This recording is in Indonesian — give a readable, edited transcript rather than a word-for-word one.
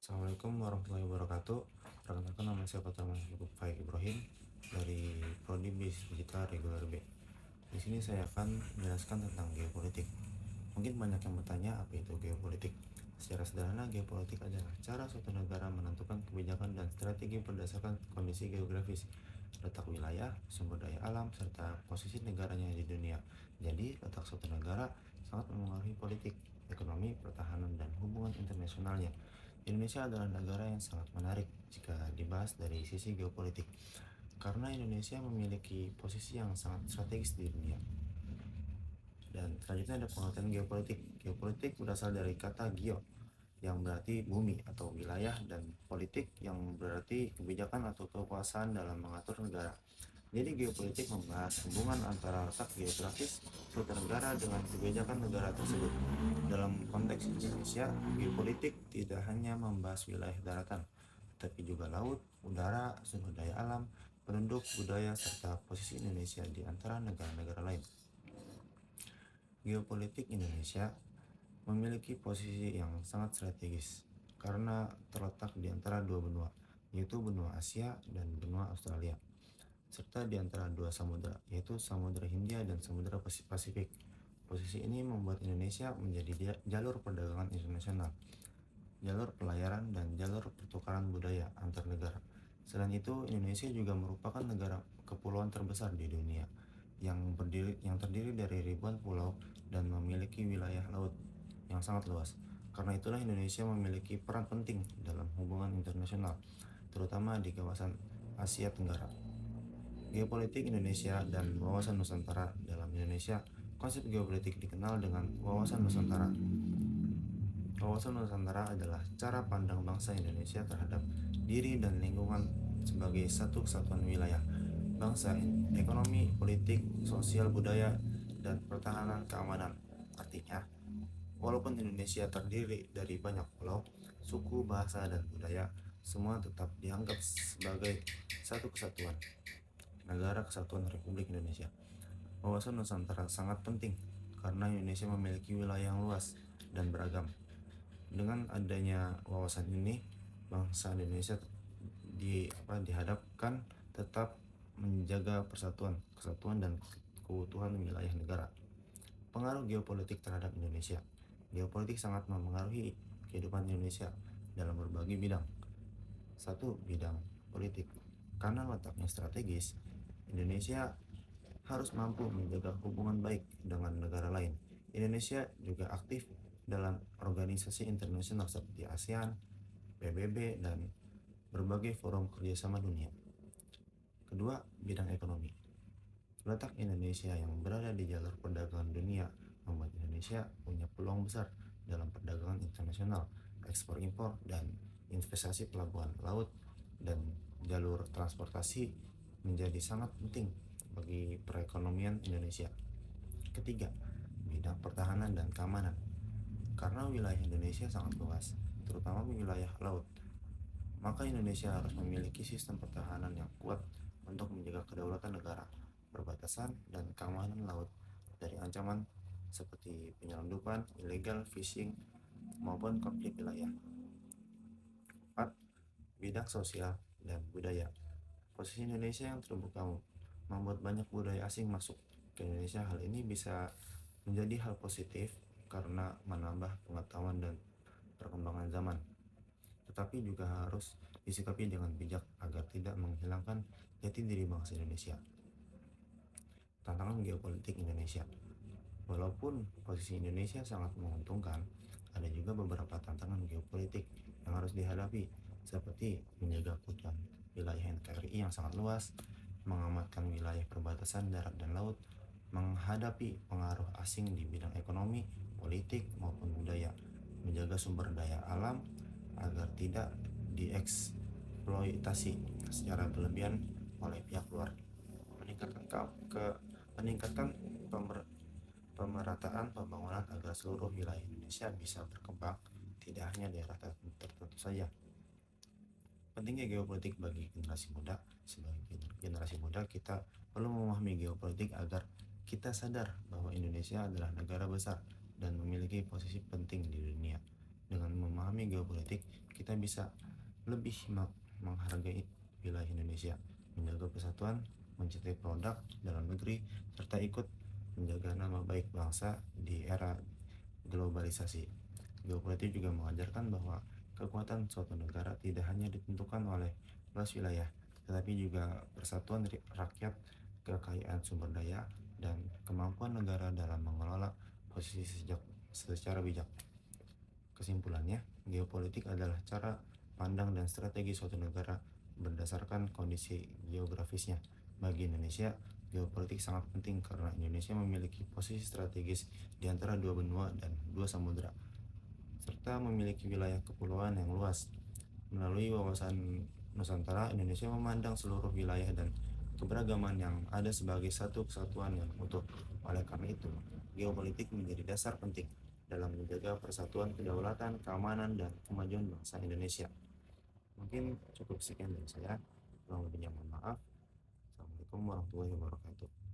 Assalamualaikum warahmatullahi wabarakatuh. Perkenalkan, nama saya Fathul Faik Ibrahim dari Prodi Bisnis Digital Reguler B. Di sini saya akan menjelaskan tentang geopolitik. Mungkin banyak yang bertanya apa itu geopolitik. Secara sederhana, geopolitik adalah cara suatu negara menentukan kebijakan dan strategi berdasarkan kondisi geografis, letak wilayah, sumber daya alam, serta posisi negaranya di dunia. Jadi, letak suatu negara sangat mempengaruhi politik, ekonomi, pertahanan, dan hubungan internasionalnya. Indonesia adalah negara yang sangat menarik jika dibahas dari sisi geopolitik, karena Indonesia memiliki posisi yang sangat strategis di dunia. Dan selanjutnya ada pengertian geopolitik. Geopolitik berasal dari kata geo, yang berarti bumi atau wilayah, dan politik yang berarti kebijakan atau kekuasaan dalam mengatur negara. Jadi geopolitik membahas hubungan antara letak geografis suatu negara dengan kebijakan negara tersebut. Dalam konteks Indonesia, geopolitik tidak hanya membahas wilayah daratan, tetapi juga laut, udara, sumber daya alam, penduduk, budaya, serta posisi Indonesia di antara negara-negara lain. Geopolitik Indonesia memiliki posisi yang sangat strategis karena terletak di antara dua benua, yaitu benua Asia dan benua Australia, serta di antara dua samudera, yaitu Samudra Hindia dan Samudra Pasifik. Posisi ini membuat Indonesia menjadi jalur perdagangan internasional, jalur pelayaran, dan jalur pertukaran budaya antar negara. Selain itu, Indonesia juga merupakan negara kepulauan terbesar di dunia yang terdiri dari ribuan pulau dan memiliki wilayah laut yang sangat luas. Karena itulah Indonesia memiliki peran penting dalam hubungan internasional, terutama di kawasan Asia Tenggara. Geopolitik Indonesia dan wawasan Nusantara. Dalam Indonesia, konsep geopolitik dikenal dengan wawasan Nusantara. Wawasan Nusantara adalah cara pandang bangsa Indonesia terhadap diri dan lingkungan sebagai satu kesatuan wilayah, bangsa, ekonomi, politik, sosial, budaya, dan pertahanan keamanan. Artinya, walaupun Indonesia terdiri dari banyak pulau, suku, bahasa, dan budaya, semua tetap dianggap sebagai satu kesatuan, Negara Kesatuan Republik Indonesia. Wawasan Nusantara sangat penting karena Indonesia memiliki wilayah yang luas dan beragam. Dengan adanya wawasan ini, bangsa Indonesia dihadapkan tetap menjaga kesatuan dan keutuhan wilayah negara. Pengaruh geopolitik terhadap Indonesia. Geopolitik sangat mempengaruhi kehidupan Indonesia dalam berbagai bidang. 1. Bidang politik. Karena letaknya strategis, Indonesia harus mampu menjaga hubungan baik dengan negara lain. Indonesia juga aktif dalam organisasi internasional seperti ASEAN, PBB, dan berbagai forum kerjasama dunia. Kedua, bidang ekonomi. Letak Indonesia yang berada di jalur perdagangan dunia membuat Indonesia punya peluang besar dalam perdagangan internasional, ekspor impor, dan investasi. Pelabuhan laut dan jalur transportasi menjadi sangat penting bagi perekonomian Indonesia. Ketiga, bidang pertahanan dan keamanan. Karena wilayah Indonesia sangat luas, terutama wilayah laut, maka Indonesia harus memiliki sistem pertahanan yang kuat untuk menjaga kedaulatan negara, perbatasan, dan keamanan laut dari ancaman seperti penyelundupan, illegal fishing, maupun konflik wilayah. 4. Bidang sosial dan budaya. Posisi Indonesia yang terbuka membuat banyak budaya asing masuk ke Indonesia. Hal ini bisa menjadi hal positif karena menambah pengetahuan dan perkembangan zaman, tetapi juga harus disikapi dengan bijak agar tidak menghilangkan jati diri bangsa Indonesia. Tantangan geopolitik Indonesia. Walaupun posisi Indonesia sangat menguntungkan, ada juga beberapa tantangan geopolitik yang harus dihadapi, seperti menjaga keutuhan wilayah NKRI yang sangat luas, mengamankan wilayah perbatasan darat dan laut, menghadapi pengaruh asing di bidang ekonomi, politik, maupun budaya, menjaga sumber daya alam agar tidak dieksploitasi secara berlebihan oleh pihak luar, meningkatkan pemerataan pembangunan agar seluruh wilayah Indonesia bisa berkembang, tidak hanya daerah tertentu saja. Pentingnya geopolitik bagi generasi muda. Sebagai generasi muda, kita perlu memahami geopolitik agar kita sadar bahwa Indonesia adalah negara besar dan memiliki posisi penting di dunia. Dengan memahami memahami geopolitik, kita bisa lebih menghargai wilayah Indonesia, menjaga persatuan, mencintai produk dalam negeri, serta ikut menjaga nama baik bangsa di era globalisasi. Geopolitik juga mengajarkan bahwa kekuatan suatu negara tidak hanya ditentukan oleh luas wilayah, tetapi juga persatuan rakyat, kekayaan sumber daya, dan kemampuan negara dalam mengelola posisi secara bijak. Kesimpulannya, geopolitik adalah cara pandang dan strategi suatu negara berdasarkan kondisi geografisnya. Bagi Indonesia, geopolitik sangat penting karena Indonesia memiliki posisi strategis di antara dua benua dan dua samudera, serta memiliki wilayah kepulauan yang luas. Melalui wawasan Nusantara, Indonesia memandang seluruh wilayah dan keberagaman yang ada sebagai satu kesatuan yang utuh. Oleh karena itu, geopolitik menjadi dasar penting dalam menjaga persatuan, kedaulatan, keamanan, dan kemajuan bangsa Indonesia. Mungkin cukup sekian dari saya. Kurang lebihnya mohon maaf. Assalamualaikum warahmatullahi wabarakatuh.